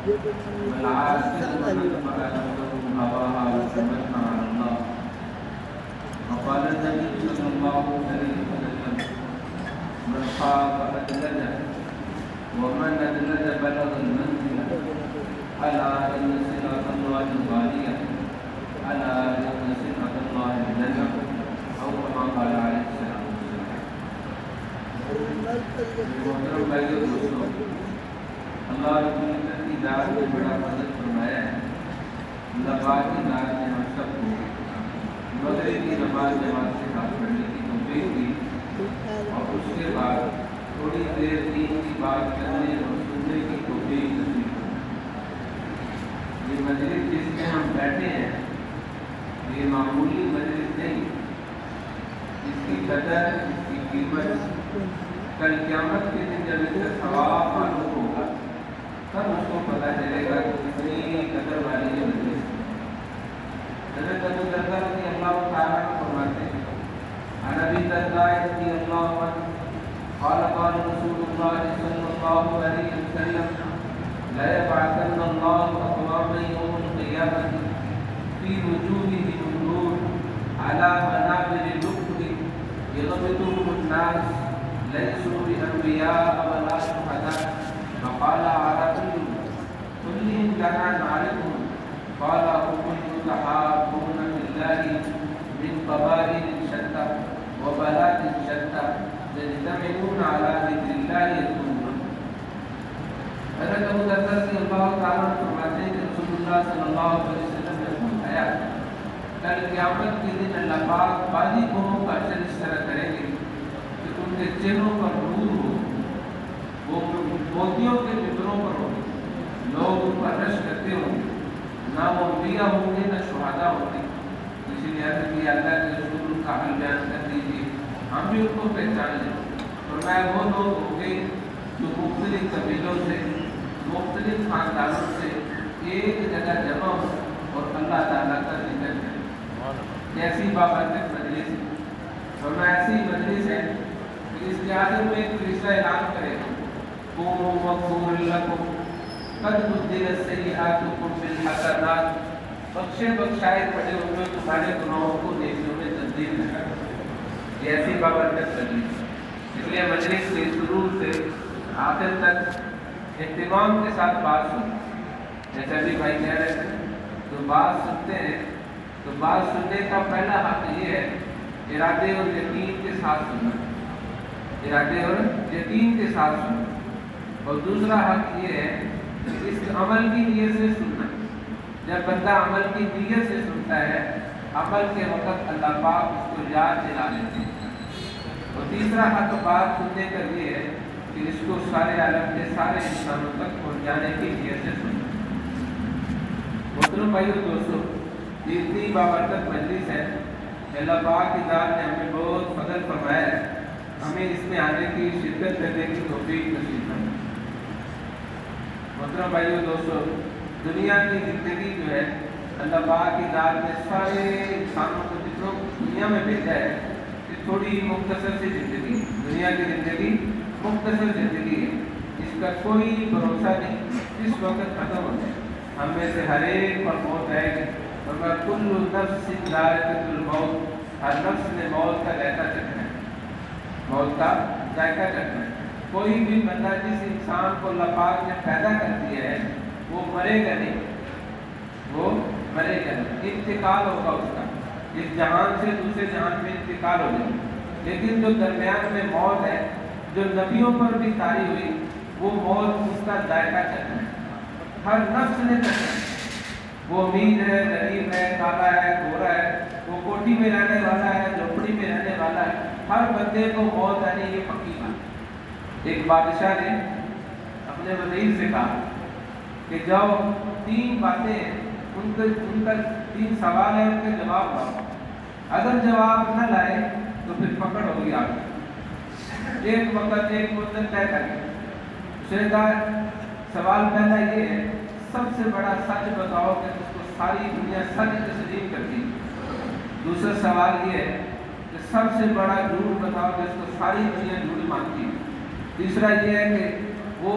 والعاصر من اتبع نفسه هواها وتمنى على الله. وقال النبي صلى الله عليه وسلم: من خاف أدلج، ومن أدلج بلغ المنزل. ألا إن سلعة الله غالية، ألا إن سلعة الله الجنة، أو كما قال عليه السلام والسلام. محترم بھائیو دوستو، اللہ رب العزت کی ذات نے بڑا فضل فرمایا ہے. اللہ پاک کی ذات نے ہم سب کو مغرب کی نماز جماعت کے ساتھ پڑھنے کی توفیق دی، اور اس کے بعد تھوڑی دیر دین کی بات کرنے اور سننے کی توفیق نصیب فرمائی. یہ مجلس جس میں ہم بیٹھے ہیں یہ معمولی مجلس نہیں. اس کی قدر، اس کی قیمت کل قیامت کے دن جب اس کا ثواب معلوم ہوگا تب اس کو پتہ چلے گا کہ کتنی قدر والی یہ مجلس ہے. حضرت ابو درداء رضی اللہ تعالیٰ عنہ فرماتے ہیں: عن ابی درداء رضی اللہ عنہ قال قال رسول اللہ صلی اللہ علیہ وسلم: لا يبعثن الله أقواما يوم القيامة في وجوههم النور على منابر لؤلؤ يغبطهم الناس ليسوا بأنبياء ولا شهداء. فقال أعرابي: كلهم كنا نعرفهم. قال: هم المتحابون في الله من قبائل شتى وبلاد شتى يجتمعون على ذكر الله يذكرون. حضرت ابو درداء رضی اللہ تعالیٰ عنہ فرماتے ہیں کہ رسول اللہ صلی اللہ علیہ وسلم نے فرمایا: کل قیامت کے دن اللہ پاک بعضی قوموں کا اجر اس طرح کریں گے کہ ان کے چہروں پر نور ہو، وہ موتیوں کے ممبروں پر ہوں، لوگ ان پر رش کرتے ہوں. نہ وہ انبیاء ہوں گے نہ شہداء ہوں گے. اسی لیے حضرت کہ اللہ کے رسول کا حل بیان کر دیجیے، ہم بھی ان کو پہچان لیں. فرمایا وہ لوگ ہوں گے جو مختلف قبیلوں سے، مختلف خاندانوں سے ایک جگہ جمع ہو اور اللہ تعالیٰ کا ذکر کریں. ایسی بابرکت مجلس ہے. فرمایا ایسی مجلس ہے کہ اس کے آخر میں ایک فرشتہ اعلان کرے گا: قوموا مغفور لکم قد بدلت سیئاتکم بالحسنات. بخشے بخشائے پڑے ہوئے تمہارے گناہوں کو نیکیوں میں تبدیل کرے گا. یہ ایسی بابرکت مجلس. اس لیے مجلس کے شروع سے آخر تک اہتمام کے ساتھ بات سنیں. جیسے ابھی بھائی کہہ رہے تھے تو بات سنتے ہیں تو بات سننے کا پہلا حق یہ ہے ارادے اور یقین کے ساتھ سننا. ارادے اور یقین کے ساتھ سننا. اور دوسرا حق یہ ہے کہ اس عمل کی نیت سے سننا. جب بندہ عمل کی نیت سے سنتا ہے عمل کے وقت اللہ پاک اس کو یاد دلا لیتے ہیں. اور تیسرا حق بات سننے کا یہ ہے کہ اس کو سارے عالم کے سارے انسانوں تک پہنچانے کی نیت سے سننا. محترم بھائیو دوستو، یہ اتنی بابرکت مجلس ہے کہ اللہ پاک کی ذات نے ہمیں بہت فضل فرمایا ہے. ہمیں اس میں آنے کی، شرکت کرنے کی توفیق نصیب فرمائے. محترم بھائیو دوستو، دنیا کی زندگی جو ہے اللہ پاک کی ذات نے سارے انسانوں کو جتنوں دنیا میں بھیجا ہے کہ تھوڑی مختصر سی زندگی. دنیا کی زندگی مختصر زندگی ہے، اس کا کوئی بھروسہ نہیں اس وقت ختم ہو جائے. ہم میں سے ہر ایک پر موت آئے گی. اور کل نفس ذائقۃ الموت، ہر نفس نے موت کا ذائقہ چکھنا ہے. موت کا ذائقہ چکھنا ہے. کوئی بھی بندہ جس انسان کو اللہ پاک نے پیدا کر دیا ہے وہ مرے گا نہیں، وہ مرے گا نہیں. انتقال ہوگا اس کا، اس جہان سے دوسرے جہان میں انتقال ہو جائے گا. لیکن جو درمیان میں موت ہے جو نبیوں پر بھی طاری ہوئی وہ موت اس کا ذائقہ چکھنا ہے. ہر نفس نے چکھنا ہے. وہ امیر ہے، غریب ہے، کالا ہے، گورا ہے، وہ کوٹھی میں رہنے والا ہے، جھوپڑی میں رہنے والا ہے، ہر بندے کو موت آنی یہ پکی بات. ایک بادشاہ نے اپنے وزیر سے کہا کہ جاؤ 3 باتیں ہیں ان کا 3 سوال ہیں، ان کے جواب لاؤ. اگر جواب نہ لائے تو پھر پکڑ ہوگی آپ کی. ایک وقت ایک مدت طے کریں. اس نے کہا سوال پہلا یہ ہے سب سے بڑا سچ بتاؤ کہ جس کو ساری دنیا سچ تسلیم کرتی. دوسرا سوال یہ ہے کہ سب سے بڑا جھوٹ بتاؤ جس کو ساری دنیا جھوٹ مانتی. تیسرا یہ ہے کہ وہ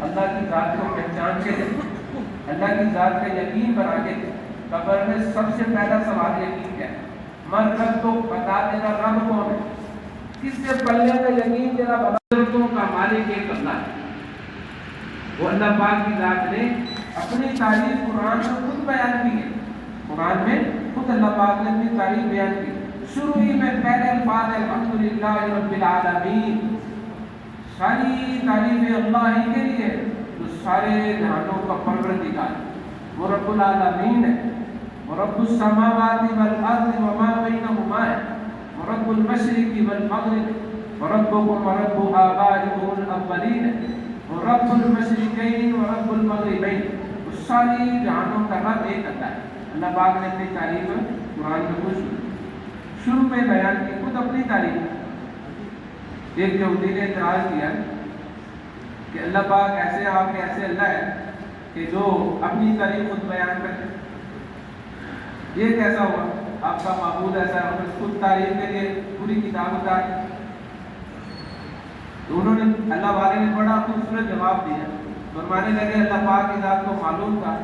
اللہ کی ذات کو پہچان کے دیں، اللہ کی ذات کا یقین بنا کے دیں۔ قبر میں سب سے پہلا سوال یقین کیا ہے؟ من رب، تو بتا دینا رب کون ہے؟ کس سے پلے کا یقین تیرا بزرگوں کا مالک ایک اللہ ہے۔ وہ اللہ پاک کی ذات نے اپنی تعریف قرآن میں خود بیان کی ہے۔ قرآن میں خود اللہ پاک نے اپنی تعریف بیان کی۔ شروع ہی میں پہلے الفاظ الحمدللہ رب العالمین، ساری تعریفیں اللہ ہی کے لیے جو سارے جہانوں کا پروردگار ہے۔ وہ رب العالمین ہے، وہ رب السماوات والارض وما بینہما ہے، وہ رب المشرق والمغرب، وہ ربکم ورب آبائکم الاولین ہے، وہ رب المشرقین و رب المغربین۔ وہ ساری جہانوں کا رب ایک اللہ ہے۔ اللہ پاک نے اپنی تعریف قرآن میں کچھ شروع میں بیان کی، خود اپنی تعریف۔ ایک یہودی نے اعتراض کیا کہ اللہ پاک ایسے آپ کے ایسے اللہ ہے کہ جو اپنی تعریف خود بیان کرتے، یہ کیسا ہوا؟ آپ کا معبود ایسا ہے خود تعریف کے لیے پوری کتاب اتار۔ تو انہوں نے اللہ والے نے بڑا خوبصورت جواب دیا، فرمانے لگے اللہ پاک کی ذات کو معلوم تھا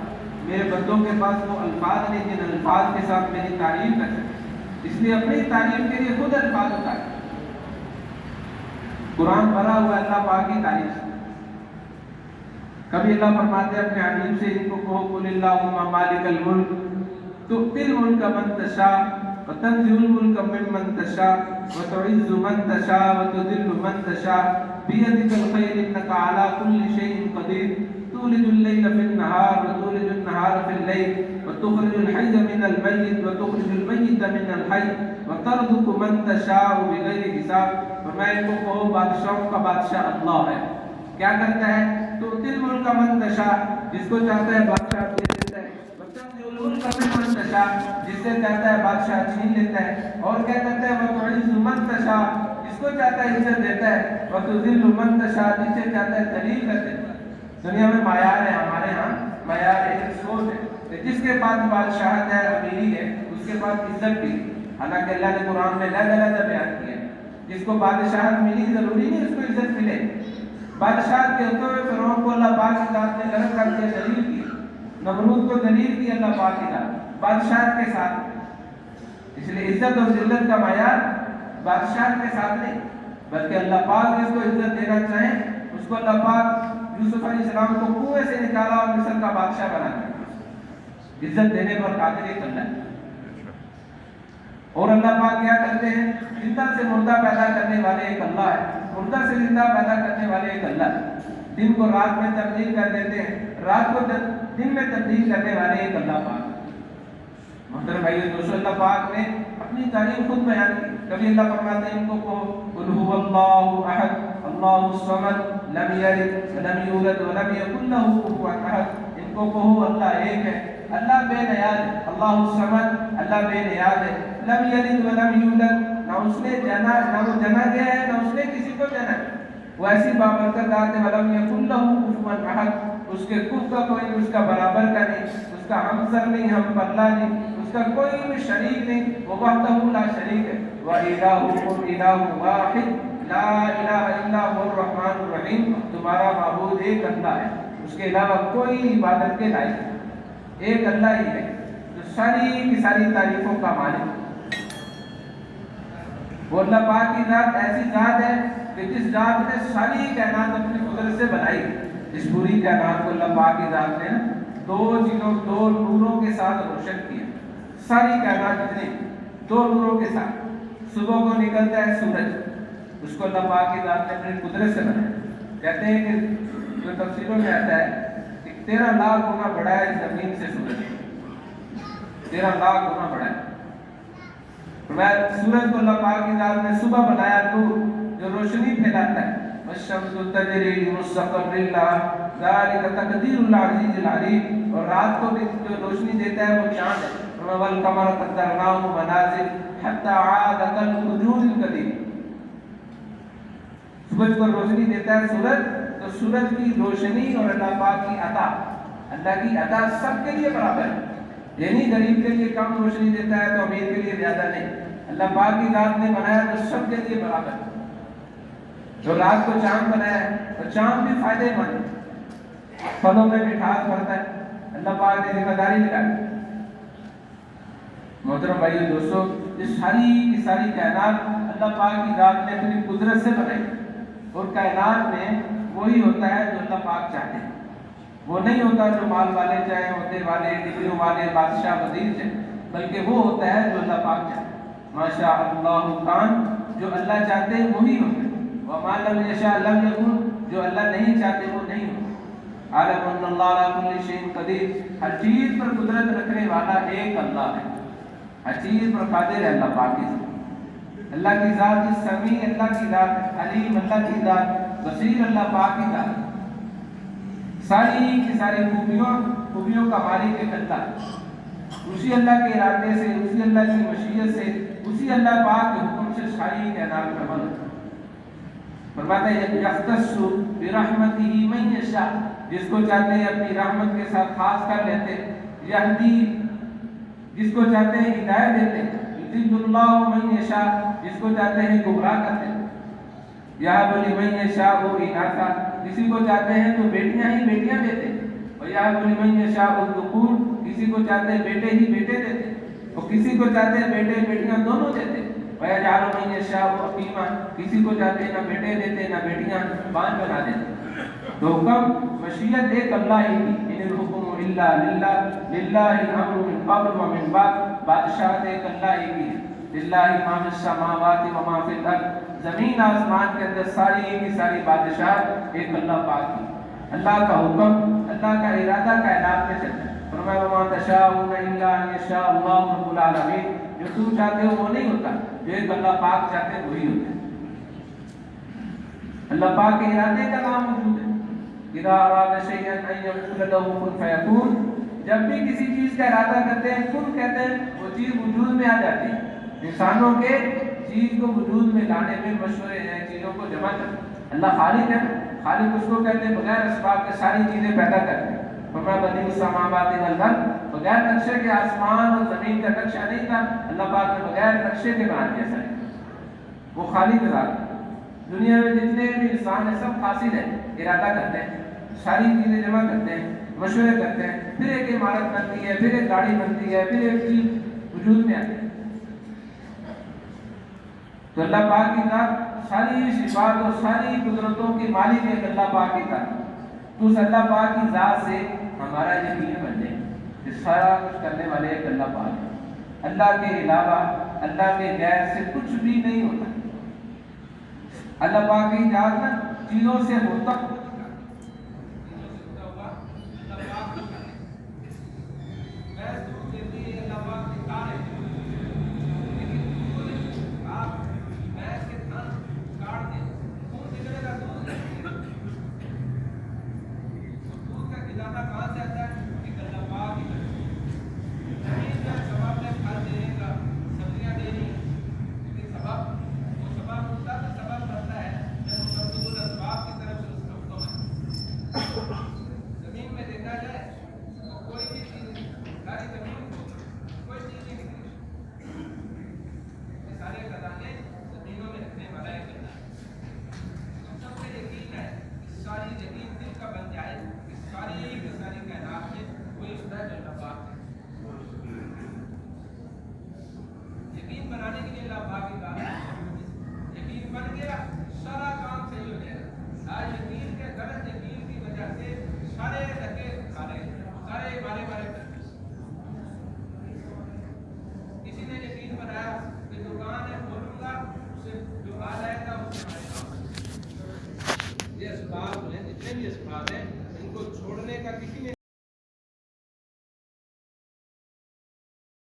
میرے بندوں کے پاس وہ الفاظ نہیں جن الفاظ کے ساتھ میری تعریف کر سکے، اس لیے اپنی تعریف کے لیے خود الفاظ اتارے۔ قرآن بھرا ہوا اللہ پاک کی تعریف سے۔ کبھی اللہ فرماتے ہیں اپنے حبیب سے ان کو کہو قل اللہم مالک الملک تؤتی الملک من تشاء وتنزع الملک ممن تشاء وتعز من تشاء وتذل من تشاء بیدک الخیر انک علی کل شیء قدیر تولج اللیل فی النہار وتولج النہار فی اللیل وتخرج الحی من المیت وتخرج المیت من الحی وترزق من تشاء بغیر حساب۔ فرمایا ان کو کہو بادشاہوں کا بادشاہ اللہ ہے، کیا کرتا ہے؟ تو تل ملک من تشاء، جس کو چاہتا ہے بادشاہ دے دیتا ہے، وتنزع الملک ممن تشاء، جس سے چاہتا ہے بادشاہ چھین لیتا ہے، اور کیا کرتا ہے وتعز من تشاء، جس کو چاہتا ہے عزت دیتا ہے، وتذل من تشاء، جس سے چاہتا ہے ذلیل کر دیتا ہے۔ دنیا میں معیار ہے، ہمارے ہاں معیار ایک سوچ ہے کہ جس کے پاس بادشاہت ہے، امیری ہے، اس کے پاس عزت بھی، حالانکہ اللہ نے قرآن میں علیحدہ بیان کیا ہے جس کو بادشاہت ملی ضروری نہیں اس کو عزت ملے۔ بادشاہت کے ہوتے ہوئے فرعون کو اللہ پاک کی ذات نے غرق کر دیا، ذلیل کیا، نمرود کو ذلیل کیا اللہ پاک کی ذات بادشاہت کے ساتھ۔ اس لیے عزت اور ذلت کا معیار بادشاہت کے ساتھ نہیں، بلکہ اللہ پاک جس کو عزت دینا چاہیں اس کو اللہ پاک یوسف علیہ السلام کو کنویں سے نکالا اور مصر کا بادشاہ بنا دیا۔ عزت دینے پر قادر ایک اللہ ہے۔ اور اللہ پاک کیا کرتے ہیں؟ زندہ سے مردہ پیدا کرنے والے ایک اللہ ہے، مردہ سے زندہ پیدا کرنے والے ایک اللہ ہے۔ دن کو رات میں تبدیل کر دیتے ہیں، رات کو دن میں تبدیل کرنے والے ایک اللہ پاک۔ محترم بھائیو دوستو، اللہ پاک نے اپنی تعریف خود بیان کی۔ کبھی اللہ فرماتے ہیں ان کو کہو قل هو اللہ احد اللہ الصمد لم یلد ولم یولد ولم یکن له کفوا احد۔ ان کو کہو اللہ ایک ہے، اللہ بے نیاز ہے، اللہ الصمد، اللہ بے نیاز ہے، لم یلد ولم یولد، نہ اس نے جنا، نہ وہ جنا گیا ہے، نہ اس نے کسی کو جنا۔ وہ ایسی بابرکت ذات ہے، ولم یکن له کفوا احد، اس کے کف کا کوئی اس کا برابر کا نہیں، اس کا ہمسر نہیں، ہم پلہ نہیں، اس کا کوئی بھی شریک نہیں، وہ وحدہ لا شریک ہے۔ وَإِلَٰهُكُمْ إِلَٰهٌ وَاحِدٌ لَا إِلَٰهَ إِلَّا هُوَ الرَّحْمَٰنُ الرَّحِيمُ۔ تمہارا معبود ایک اللہ ہے، اس کے علاوہ کوئی عبادت کے لائق نہیں، ایک اللہ ہی ہے جو ساری کی ساری تعریفوں کا مالک ہے۔ وہ اللہ پاک کی ذات ایسی ذات ہے کہ جس ذات نے ساری کائنات اپنی قدرت سے بنائی، اس پوری کائنات کو اللہ پاک کی ذات نے دو چیزوں، دو نوروں کے ساتھ روشن کیا۔ ساری کائنات جتنی دو نوروں کے ساتھ، صبح کو نکلتا ہے سورج، اس کو اللہ پاک کی ذات نے اپنی قدرت سے بنایا۔ کہتے ہیں کہ جو تفسیروں میں آتا ہے کہ 13 لاکھ گنا بڑا ہے زمین سے سورج، 13 لاکھ گنا بڑا ہے۔ سورج کو اللہ پاک کی ذات نے صبح بنایا، نور جو روشنی پھیلاتا ہے۔ والشمس تجری لمستقر لها ذلك تقدیر العزیز العلیم، اور رات کو بھی جو روشنی دیتا ہے وہ چاند ہے۔ والقمر قدرناه منازل حتى عاد كالعرجون القديم، سورج کو روشنی دیتا ہے سورج، تو سورج کی روشنی اور اللہ پاک کی عطا، اللہ کی عطا سب کے لیے برابر ہے، یعنی غریب کے لیے کم روشنی دیتا ہے تو امیر کے لیے زیادہ نہیں، اللہ پاک کی ذات نے بنایا تو سب کے لیے برابر ہے۔ جو رات کو چاند بنایا ہے تو چاند بھی فائدے مند ہے، پھلوں میں مٹھاس بھرتا ہے، اللہ پاک نے ذمہ داری نکالی۔ محترم بھائیو دوستو، یہ ساری کی ساری کائنات اللہ پاک کی ذات نے اپنی قدرت سے بنائی، اور کائنات میں وہی ہوتا ہے جو اللہ پاک چاہتے ہیں، وہ نہیں ہوتا جو مال والے چاہیں، عہدے والے، ڈگریوں والے، بادشاہ وزیر چاہیں، بلکہ وہ ہوتا ہے جو اللہ پاک چاہتے ہیں۔ ماشاء اللہ کان، جو اللہ چاہتے ہیں وہی ہوتا ہے، وما لم یشاء لم یکن، جو اللہ نہیں چاہتے وہ نہیں ہوتا۔ عالم ان اللہ علی کل شیء قدیر، ہر چیز پر قدرت رکھنے والا ایک اللہ ہے، ہر چیز پر قادر ہے اللہ پاک کی ذات۔ اللہ کی ذات سمیع اللہ کی ذات، علیم اللہ کی ذات، بصیر اللہ پاک کی ذات، ساری کی ساری خوبیوں کا مالک ایک اللہ ہے۔ اسی اللہ کے ارادے سے، اسی اللہ کی مشیت سے، اسی اللہ پاک کے حکم سے ساری کائنات کا عمل ہوتا ہے۔ فرماتا ہے یختص برحمتہ من یشاء، جس کو چاہتے ہیں اپنی رحمت کے ساتھ خاص کر لیتے ہیں، یہدی، جس کو چاہتے ہیں ہدایت دیتے ہیں، یضل اللہ من یشاء، جس کو چاہتے ہیں گمراہ کرتے ہیں، یہب لمن یشاء اناثا، کسی کو چاہتے ہیں تو بیٹیاں ہی بیٹیاں دیتے ہیں، ویہب لمن یشاء الذکور، کسی کو چاہتے ہیں بیٹے ہی بیٹے دیتے ہیں، اور کسی کو چاہتے ہیں بیٹے بیٹیاں دونوں دیتے ہیں، وَيَجْعَلُ مَن يَشَاءُ عَقِيمًا، کسی کو چاہتے ہیں نہ بیٹے دیتے نہ بیٹیاں، بانجھ بنا دیتے۔ تو حکم مشیت ایک اللہ ہی کی، ان الحکم الا للہ، للہ الامر من قبل ومن بعد، بادشاہت ایک اللہ ہی کی ہے، للہ ما فی السماوات وما فی الارض، زمین آسمان کے اندر ساری کی ساری بادشاہت ایک اللہ پاک کی۔ اللہ کا حکم، اللہ کا ارادہ کائنات میں چلتا ہے۔ فرمایا وما تشاءون الا ان یشاء اللہ رب العالمین، جو تم چاہتے ہو وہ نہیں ہوتا، جو ایک اللہ پاک چاہتے ہیں وہی ہوتا ہے۔ اللہ پاک کے ارادے کا نام موجود ہے، اذا اراد شیئا ان یقول له کن فیکون، جب بھی کسی چیز کا ارادہ کرتے ہیں کن کہتے ہیں، وہ چیز وجود میں آ جاتی ہے۔ انسانوں کے چیز کو وجود میں لانے میں مشورے ہیں، چیزوں کو جمع کرتے ہیں۔ اللہ خالق ہے، خالق اس کو کہتے ہیں بغیر اسباب کے ساری چیزیں پیدا کرتے ہیں۔ فرمایا بدیع السماوات والارض، بغیر نقشے کے آسمان اور زمین کا نقشہ نہیں تھا، اللہ پاک نے بغیر نقشے کے بنا دیا سارے، وہ خالق ذات ہے۔ دنیا میں جتنے بھی انسان ہیں سب قاصد ہیں، ارادہ کرتے ہیں، ساری چیزیں جمع کرتے ہیں، مشورے کرتے ہیں، پھر ایک عمارت بنتی ہے، پھر ایک گاڑی بنتی ہے، پھر ایک چیز وجود میں آتی ہے۔ تو اللہ پاک کی ذات ساری صفات اور ساری قدرتوں کی مالک ایک اللہ پاک کی ذات، تو اس اللہ پاک کی ذات سے ہمارا یقین بن جائے کہ سارا کچھ کرنے والے ایک اللہ پاک ہے، اللہ کے علاوہ، اللہ کے غیر سے کچھ بھی نہیں ہوتا۔ اللہ پاک کی ذات چیزوں سے ہوتا